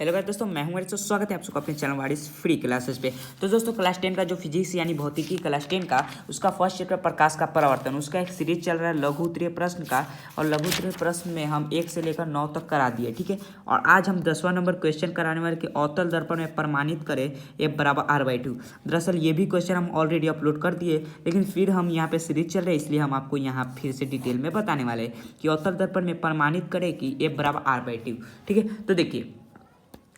Hello guys दोस्तों, मैं हूं हरीश। स्वागत है आप सबका अपने चैनल वारिस फ्री क्लासेस पे। तो दोस्तों क्लास 10 का जो फिजिक्स यानी भौतिकी क्लास 10 का उसका फर्स्ट चैप्टर प्रकाश का परावर्तन, उसका एक सीरीज चल रहा है लघु उत्तरीय प्रश्न का। और लघु उत्तरीय प्रश्न में हम 1 से लेकर 9 तक करा दिए, ठीक है। और आज हम 10वां नंबर क्वेश्चन कराने वाले कि अवतल दर्पण में प्रमाणित करें F बराबर R/2। दरअसल ये भी क्वेश्चन हम ऑलरेडी अपलोड कर दिए, लेकिन फिर हम यहाँ पे सीरीज चल रहे हैं, इसलिए हम आपको यहाँ फिर से डिटेल में बताने वाले हैं कि अवतल दर्पण में प्रमाणित करें कि F बराबर R/2, ठीक है। तो देखिए,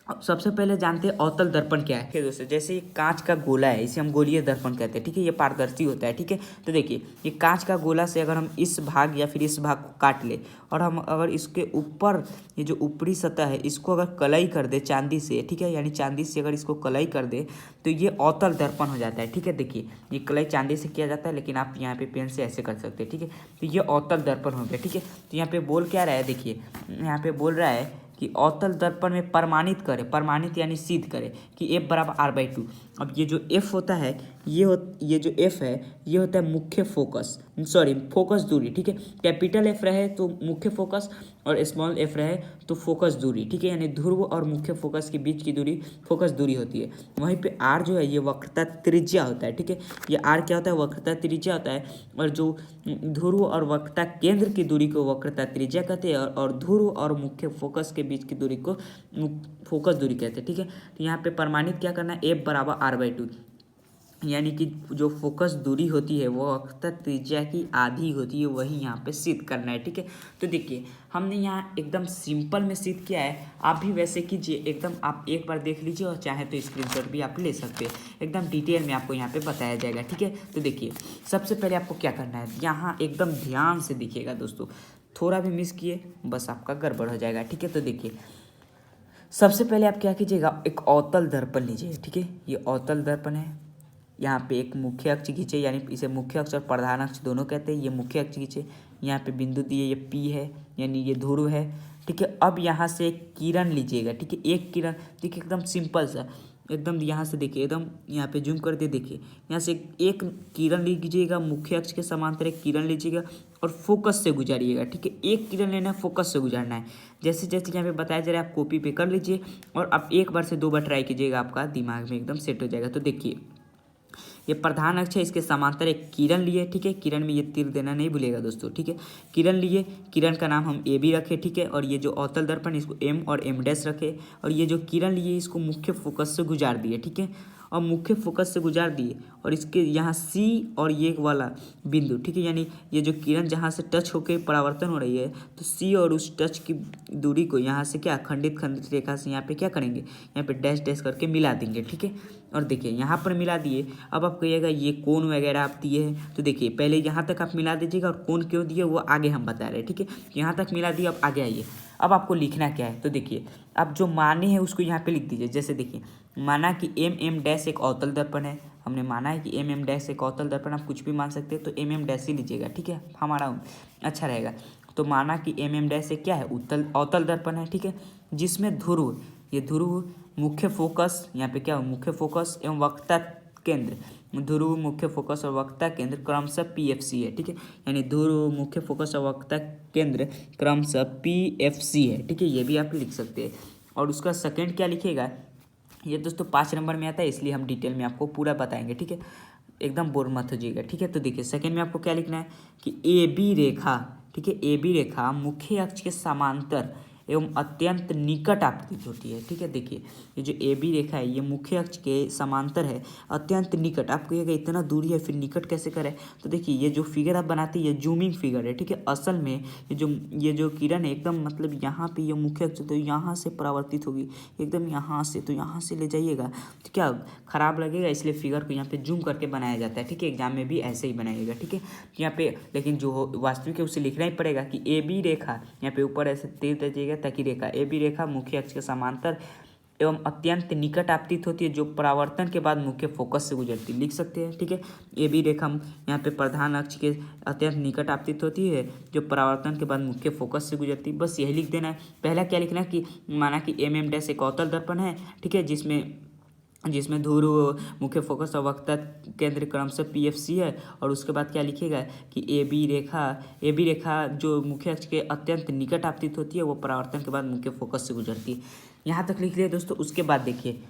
अब सबसे पहले जानते हैं अवतल दर्पण क्या है। ठीक दोस्तों, जैसे ये कांच का गोला है, इसे हम गोलीय दर्पण कहते हैं, ठीक है। ये पारदर्शी होता है, ठीक है। तो देखिए, ये कांच का गोला से अगर हम इस भाग या फिर इस भाग को काट ले और हम अगर इसके ऊपर ये जो ऊपरी सतह है इसको अगर कलई कर दे चांदी से, ठीक है, यानी चांदी से अगर इसको कलई कर दे तो ये अवतल दर्पण हो जाता है, ठीक है। देखिए, ये कलई चांदी से किया जाता है, लेकिन आप यहाँ पे पेन से ऐसे कर सकते हैं, ठीक है। तो ये अवतल दर्पण हो गया, ठीक है। तो यहाँ पे बोल क्या रहा है, देखिए यहाँ पे बोल रहा है कि अवतल दर्पण में प्रमाणित करें, प्रमाणित यानी सिद्ध करें कि F बराबर R/2। अब ये जो F होता है ये जो F है ये होता है मुख्य फोकस, फोकस दूरी, ठीक है। कैपिटल F रहे तो मुख्य फोकस और स्मॉल f रहे तो फोकस दूरी, ठीक है। यानी ध्रुव और मुख्य फोकस के बीच की दूरी फोकस दूरी होती है। वहीं पे R जो है ये वक्रता त्रिज्या होता है, ठीक है। ये R क्या होता है, वक्रता त्रिज्या होता है। और जो ध्रुव और वक्रता केंद्र की दूरी को वक्रता त्रिज्या कहते हैं, और ध्रुव और मुख्य फोकस के बीच की दूरी को फोकस दूरी कहते हैं, ठीक है। तो यहाँ पे प्रमाणित क्या करना है, F बराबर R/2, यानी कि जो फोकस दूरी होती है वो वक्रता त्रिज्या की आधी होती है, वही यहाँ पे सिद्ध करना है, ठीक है। तो देखिए, हमने यहाँ एकदम सिंपल में सिद्ध किया है। आप भी वैसे कीजिए, एकदम आप एक बार देख लीजिए और चाहे तो स्क्रीनशॉट भी आप ले सकते हैं। एकदम डिटेल में आपको यहाँ पे बताया जाएगा, ठीक है। तो देखिए, सबसे पहले आपको क्या करना है, यहाँ एकदम ध्यान से दिखिएगा दोस्तों, थोड़ा भी मिस किए बस आपका गड़बड़ हो जाएगा, ठीक है। तो देखिए, सबसे पहले आप क्या कीजिएगा, एक अवतल दर्पण लीजिए, ठीक है। ये अवतल दर्पण है, यहाँ पे एक मुख्य अक्ष खींचे, यानी इसे मुख्य अक्ष और प्रधान अक्ष दोनों कहते हैं। ये मुख्य अक्ष खींचे, यहाँ पे बिंदु दिए, ये P है यानी ये ध्रुव है, ठीक है। अब यहाँ से एक किरण लीजिएगा, ठीक है। एक किरण, देखिए एकदम सिंपल सा, एकदम यहाँ से देखिए, एकदम यहाँ पे जूम कर दे, देखिए यहाँ से एक किरण लीजिएगा, मुख्य अक्ष के समांतर एक किरण लीजिएगा और फोकस से गुजारिएगा, ठीक है। एक किरण लेना है, फोकस से गुजारना है। जैसे जैसे यहाँ पे बताया जा रहा है आप कॉपी पे कर लीजिए और आप एक बार से 2 बार ट्राई कीजिएगा, आपका दिमाग में एकदम सेट हो जाएगा। तो देखिए, ये प्रधान अक्ष है, इसके समांतर एक किरण लिए, ठीक है। किरण में ये तीर देना नहीं भूलिएगा दोस्तों, ठीक है। किरण लिए, किरण का नाम हम AB रखे, ठीक है। और ये जो अवतल दर्पण इसको M और M' रखे, और ये जो किरण लिए इसको मुख्य फोकस से गुजार दिए, ठीक है। और मुख्य फोकस से गुजार दिए और इसके यहाँ C और ये वाला बिंदु, ठीक है, यानी ये जो किरण जहाँ से टच होकर परावर्तन हो रही है तो C और उस टच की दूरी को यहाँ से क्या खंडित रेखा से यहाँ पे क्या करेंगे, यहाँ पे डैश डैश करके मिला देंगे, ठीक है। और देखिए यहाँ पर मिला दिए। अब आप कहिएगा ये कोण वगैरह आप दिए हैं, तो देखिए पहले यहाँ तक आप मिला दीजिएगा और कोण क्यों दिए वो आगे हम बता रहे हैं, ठीक है। यहाँ तक मिला दिए, अब आगे आइए। अब आपको लिखना क्या है, तो देखिए अब जो माने हैं उसको यहाँ पे लिख दीजिए। जैसे देखिए, माना कि MM' एक अवतल दर्पण है, हमने माना है कि MM' एक अवतल दर्पण, आप कुछ भी मान सकते हैं, तो MM' ही लीजिएगा, ठीक है, हमारा अच्छा रहेगा। तो माना कि MM' एक क्या है, अवतल दर्पण है, ठीक है, जिसमें ध्रुव, ये ध्रुव मुख्य फोकस, यहाँ पे क्या हो, मुख्य फोकस एवं वक्रता केंद्र, ध्रुव मुख्य फोकस और वक्रता केंद्र क्रमशः PFC है, ठीक है। यानी ध्रुव मुख्य फोकस और वक्रता केंद्र क्रमशः PFC है, ठीक है। ये भी आप लिख सकते हैं। और उसका सेकंड क्या लिखिएगा, ये दोस्तों 5 नंबर में आता है, इसलिए हम डिटेल में आपको पूरा बताएंगे, ठीक है। एकदम बोर मत हो जाइएगा, ठीक है। तो देखिए सेकंड में आपको क्या लिखना है कि AB रेखा, ठीक है, AB रेखा मुख्य अक्ष के समांतर एवं अत्यंत निकट आपतित होती है, ठीक है। देखिए, ये जो AB रेखा है ये मुख्य अक्ष के समांतर है, अत्यंत निकट। आप कहिएगा इतना दूरी है फिर निकट कैसे करें, तो देखिए ये जो फिगर आप बनाते हैं ये जूमिंग फिगर है, ठीक है। असल में ये जो किरण है एकदम मतलब यहाँ पे ये मुख्य अक्ष तो यहाँ से परावर्तित होगी, एकदम यहाँ से, तो यहाँ से ले जाइएगा तो क्या खराब लगेगा, इसलिए फिगर को यहाँ पे जूम करके बनाया जाता है, ठीक है। एग्जाम में भी ऐसे ही बनाइएगा, ठीक है। यहाँ पे लेकिन जो वास्तविक है उसे लिखना ही पड़ेगा कि AB रेखा, यहाँ पे ऊपर ऐसे तीर दीजिएगा ताकि रेखा AB रेखा मुख्य अक्ष के समांतर एवं अत्यंत निकट आपतित होती है, जो परावर्तन के बाद मुख्य फोकस से गुजरती, लिख सकते हैं, ठीक है। AB रेखा यहाँ पे प्रधान अक्ष के अत्यंत निकट आपतित होती है, जो परावर्तन के बाद मुख्य फोकस से गुजरती, बस यही लिख देना है। पहला क्या लिखना है कि माना कि MM' एक अवतल दर्पण है, ठीक है, जिसमें ध्रुव मुख्य फोकस और वक्रता केंद्र क्रमशः PFC है। और उसके बाद क्या लिखेगा कि AB रेखा जो मुख्य अक्ष के अत्यंत निकट आपतित होती है वो परावर्तन के बाद मुख्य फोकस से गुजरती है। यहाँ तक लिख लिया दोस्तों। उसके बाद देखिए,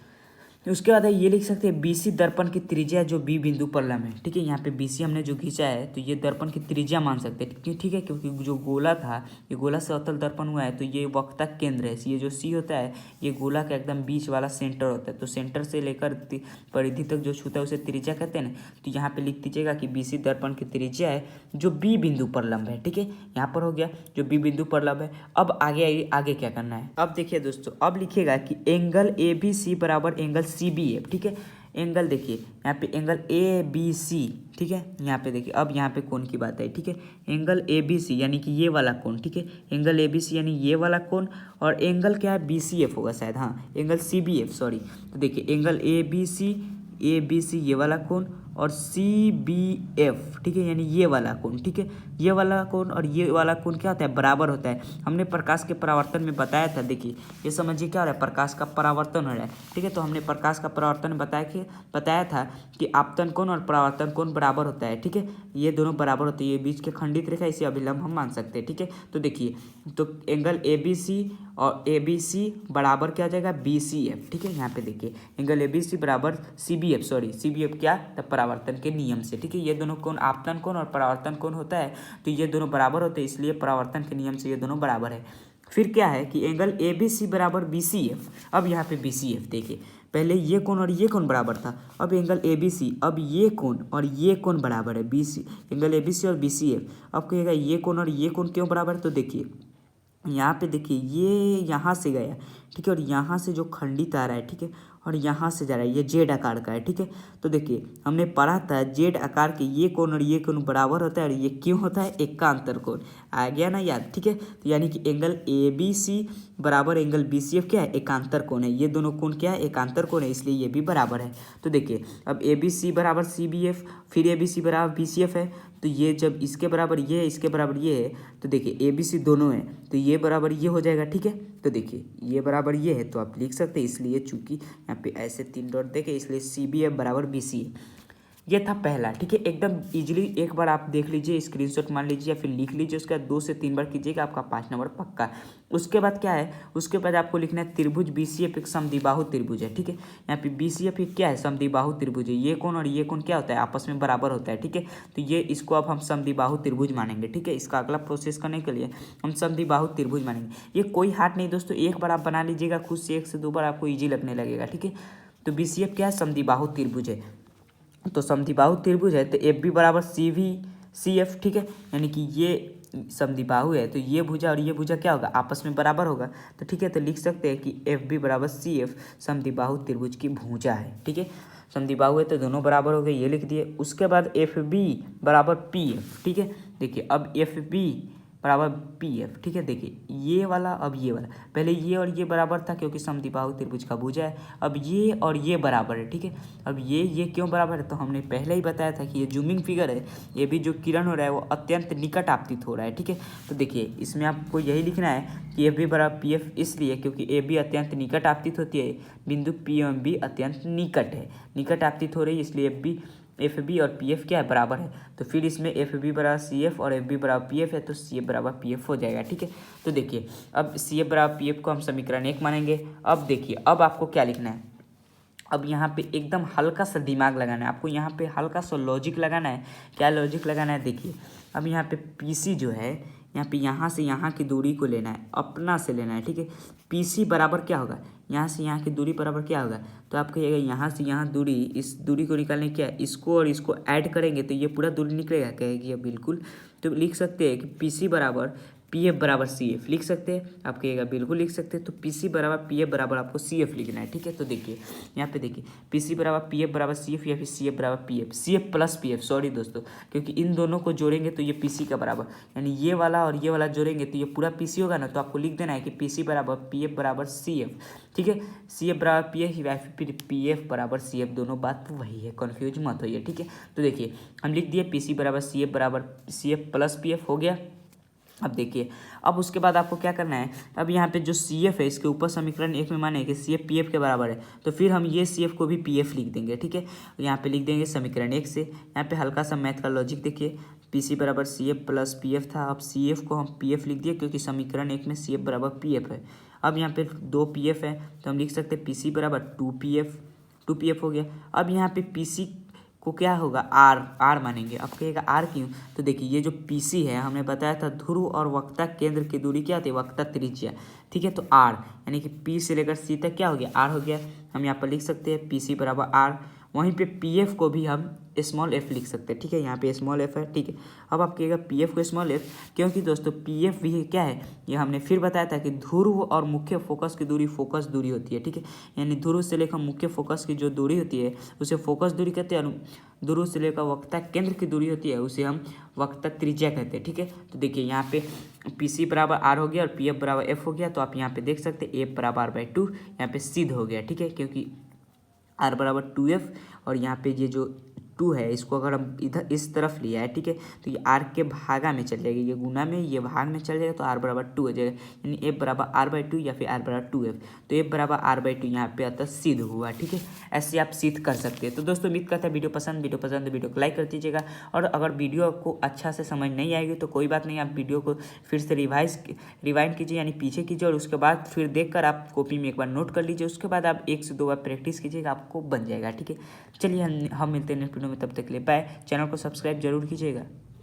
उसके बाद ये लिख सकते हैं BC दर्पण की त्रिज्या जो B बिंदु पर लंब है, ठीक है। यहाँ पे BC हमने जो खींचा है तो ये दर्पण की त्रिज्या मान सकते हैं, ठीक है, क्योंकि जो गोला था ये गोला से अवतल दर्पण हुआ है तो ये वक्रता केंद्र है। ये जो C होता है ये गोला का एकदम बीच वाला सेंटर होता है, तो सेंटर से लेकर परिधि तक जो छूता है उसे त्रिज्या कहते हैं ना। तो यहाँ पे लिख दीजिएगा कि BC दर्पण की त्रिज्या है जो B बिंदु पर लंब है, ठीक है। यहाँ पर हो गया जो B बिंदु पर लंब है। अब आगे क्या करना है, अब देखिए दोस्तों, अब लिखिएगा कि एंगल ABC बराबर एंगल CBF, ठीक है। एंगल देखिए यहाँ पे एंगल ABC, ठीक है। यहाँ पे देखिए, अब यहाँ पे कोण की बात है, ठीक है। एंगल ABC यानी कि ये वाला कोण, ठीक है। एंगल ABC यानी ये वाला कोण, और एंगल क्या है BCF होगा शायद, हाँ एंगल CBF, सॉरी। तो देखिए एंगल ABC ये वाला कोण और CBF, ठीक है, यानी ये वाला कोण, ठीक है। ये वाला कोण और ये वाला कोण क्या होता है, बराबर होता है। हमने प्रकाश के परावर्तन में बताया था, देखिए ये समझिए क्या हो रहा है, प्रकाश का परावर्तन हो रहा है, ठीक है। तो हमने प्रकाश का परावर्तन बताया था कि आपतन कोण और परावर्तन कोण बराबर होता है, ठीक है। ये दोनों बराबर होते हैं, ये बीच के खंडित रेखा, इसे अभिलंब हम मान सकते हैं, ठीक है। तो देखिए, तो एंगल ABC और ABC बराबर क्या हो जाएगा, BCF, ठीक है। यहाँ पे देखिए एंगल ABC बराबर CBF, सॉरी CBF क्या, तब परावर्तन के नियम से, ठीक है। ये दोनों कोण आपतन कोण और परावर्तन कोण होता है, तो ये दोनों बराबर होते हैं, इसलिए परावर्तन के नियम से ये दोनों बराबर है। फिर क्या है कि एंगल ABC बराबर BCF। अब यहाँ पे BCF देखिए, पहले ये कोण और ये कोण बराबर था, अब एंगल ABC, अब ये कोण और ये कोण बराबर है, एंगल ABC और BCF। अब कहिएगा ये कोण और ये कोण क्यों बराबर है, तो देखिए यहाँ पे देखिए ये यहाँ से गया, ठीक है, और यहाँ से जो खंडित आ रहा है, ठीक है, और यहाँ से जा रहा है, ये जेड आकार का है, ठीक है। तो देखिए हमने पढ़ा था जेड आकार के ये कोण और ये कोण बराबर होता है, और ये क्यों होता है, एकांतर कोण, आ गया ना याद, ठीक है। तो यानी कि एंगल ABC बराबर एंगल BCF क्या है, एकांतर कोण है। ये दोनों कोण क्या है, एकांतर कोण है, इसलिए ये भी बराबर है। तो देखिए अब ABC बराबर CBF, फिर ABC बराबर BCF है, तो ये जब इसके बराबर ये है, इसके बराबर ये है, तो देखिए ABC दोनों है, तो ये बराबर ये हो जाएगा, ठीक है। तो देखिए ये बराबर ये है, तो आप लिख सकते हैं, इसलिए चूंकि यहाँ पे ऐसे 3 डॉट देखे, इसलिए CBF बराबर BCF। ये था पहला, ठीक है। एकदम इजीली एक बार आप देख लीजिए, स्क्रीनशॉट मान लीजिए या फिर लिख लीजिए, उसके बाद 2 से 3 बार कीजिएगा, आपका 5 नंबर पक्का। उसके बाद क्या है, उसके बाद आपको लिखना है त्रिभुज BCF एक समद्विबाहु त्रिभुज है, ठीक है। यहाँ पे BCF एक क्या है, समद्विबाहु त्रिभुज है। ये कोण और ये कोण क्या होता है, आपस में बराबर होता है, ठीक है। तो ये इसको अब हम समद्विबाहु त्रिभुज मानेंगे, ठीक है। इसका अगला प्रोसेस करने के लिए हम समद्विबाहु त्रिभुज मानेंगे। ये कोई हार्ड नहीं दोस्तों, एक बार आप बना लीजिएगा खुद से, 1 से 2 बार आपको ईजी लगने लगेगा, ठीक है। तो BCF क्या है, समद्विबाहु त्रिभुज है। तो समद्विबाहु त्रिभुज है तो FB बराबर CF, ठीक है। यानी कि ये समद्विबाहु है तो ये भुजा और ये भुजा क्या होगा, आपस में बराबर होगा, तो ठीक है। तो लिख सकते हैं कि FB बराबर CF समद्विबाहु त्रिभुज की भुजा है, ठीक है। समद्विबाहु है तो दोनों बराबर हो गए, ये लिख दिए। उसके बाद FB बराबर PF, ठीक है। देखिए अब FB बराबर PF, ठीक है। देखिए ये वाला, अब ये वाला, पहले ये और ये बराबर था क्योंकि समद्विबाहु त्रिभुज का भुजा है। अब ये और ये बराबर है, ठीक है। अब ये क्यों बराबर है, तो हमने पहले ही बताया था कि ये जूमिंग फिगर है, ये भी जो किरण हो रहा है वो अत्यंत निकट आपतित हो रहा है, ठीक है। तो देखिए इसमें आपको यही लिखना है कि FB बराबर PF, इसलिए क्योंकि AB अत्यंत निकट आपतित होती है, बिंदु P एवं B अत्यंत निकट है, निकट आपतित हो रही है, इसलिए FB और PF क्या है, बराबर है। तो फिर इसमें FB बराबर CF और FB बराबर PF है, तो CF बराबर PF हो जाएगा, ठीक है। तो देखिए अब CF बराबर PF को हम समीकरण 1 मानेंगे। अब देखिए अब आपको क्या लिखना है, अब यहाँ पे एकदम हल्का सा दिमाग लगाना है आपको, यहाँ पे हल्का सा लॉजिक लगाना है। क्या लॉजिक लगाना है, देखिए अब यहाँ पे PC जो है, यहाँ पे यहाँ से यहाँ की दूरी को लेना है, अपना से लेना है, ठीक है। PC बराबर क्या होगा, यहाँ से यहाँ की दूरी बराबर क्या होगा, तो आप कहिएगा यहाँ से यहाँ दूरी, इस दूरी को निकालने क्या है, इसको और इसको ऐड करेंगे तो ये पूरा दूरी निकलेगा, कहेगी ये बिल्कुल। तो लिख सकते हैं कि PC बराबर PF बराबर CF लिख सकते हैं, आप कहिएगा बिल्कुल लिख सकते हैं। तो PC बराबर PF बराबर आपको CF लिखना है, ठीक है। तो देखिए यहाँ पे देखिए PC बराबर PF बराबर CF या फिर CF बराबर PF, CF plus PF, sorry दोस्तों, क्योंकि इन दोनों को जोड़ेंगे तो ये PC का बराबर, यानी ये वाला और ये वाला जोड़ेंगे तो ये पूरा PC होगा ना। तो आपको लिख देना है कि PC बराबर PF बराबर CF, ठीक है। CF बराबर PF या फिर PF बराबर CF, दोनों बात वही है, कन्फ्यूज मत होइए, ठीक है। तो देखिए हम लिख दिए PC बराबर CF बराबर CF प्लस PF हो गया। अब देखिए अब उसके बाद आपको क्या करना है, अब यहाँ पे जो CF है इसके ऊपर समीकरण 1 में माने कि CF PF के बराबर है, तो फिर हम ये CF को भी PF लिख देंगे, ठीक है। यहाँ पे लिख देंगे समीकरण 1 से। यहाँ पे हल्का सा मैथ का लॉजिक देखिए, PC बराबर CF प्लस PF था, अब CF को हम PF लिख दिए क्योंकि समीकरण 1 में CF बराबर PF है। अब यहाँ पे 2 PF है तो हम लिख सकते हैं PC बराबर 2PF हो गया। अब यहाँ पे PC को क्या होगा आर मानेंगे। अब कहेगा आर क्यों, तो देखिए ये जो PC है हमने बताया था ध्रुव और वक्रता केंद्र की दूरी क्या होती है, वक्रता त्रिज्या, ठीक है। तो आर यानी कि P से लेकर C तक क्या हो गया, आर हो गया। हम यहाँ पर लिख सकते हैं PC बराबर आर। वहीं पे PF को भी हम स्मॉल f लिख सकते हैं, ठीक है। यहाँ पे स्मॉल f है, ठीक है। अब आप कहेगा PF को स्मॉल f, क्योंकि दोस्तों PF भी क्या है, ये हमने फिर बताया था कि ध्रुव और मुख्य फोकस की दूरी फोकस दूरी होती है, ठीक है। यानी ध्रुव से लेकर मुख्य फोकस की जो दूरी होती है उसे फोकस दूरी कहते हैं। ध्रुव से लेकर वक्रता केंद्र की दूरी होती है उसे हम वक्रता त्रिज्या कहते हैं, ठीक है। तो देखिए यहाँ पे PC बराबर आर हो गया और PF बराबर f हो गया। तो आप यहाँ पे देख सकते हैं a बराबर r/2 यहाँ पे सिद्ध हो गया, ठीक है, क्योंकि r बराबर 2f और यहाँ पे ये जो 2 है इसको अगर हम इधर इस तरफ लिया है, ठीक है, तो ये r के भागा में चल जाएगा, ये गुना में ये भाग में चल जाएगा तो r बराबर 2 हो जाएगा। यानी f बराबर r/2 या फिर r बराबर 2f। तो f बराबर r/2 यहाँ पे अतः सिद्ध हुआ, ठीक है। ऐसे आप सिद्ध कर सकते हैं। तो दोस्तों उम्मीद करता है वीडियो पसंद तो वीडियो को लाइक कर दीजिएगा। और अगर वीडियो को अच्छा से समझ नहीं आएगी तो कोई बात नहीं, आप वीडियो को फिर से रिवाइंड कीजिए यानी पीछे कीजिए और उसके बाद फिर देखकर आप कॉपी में एक बार नोट कर लीजिए। उसके बाद आप 1 से 2 बार प्रैक्टिस कीजिएगा, आपको बन जाएगा, ठीक है। चलिए हम मिलते हैं नेक्स्ट वीडियो में, तब तक के लिए बाय। चैनल को सब्सक्राइब जरूर कीजिएगा।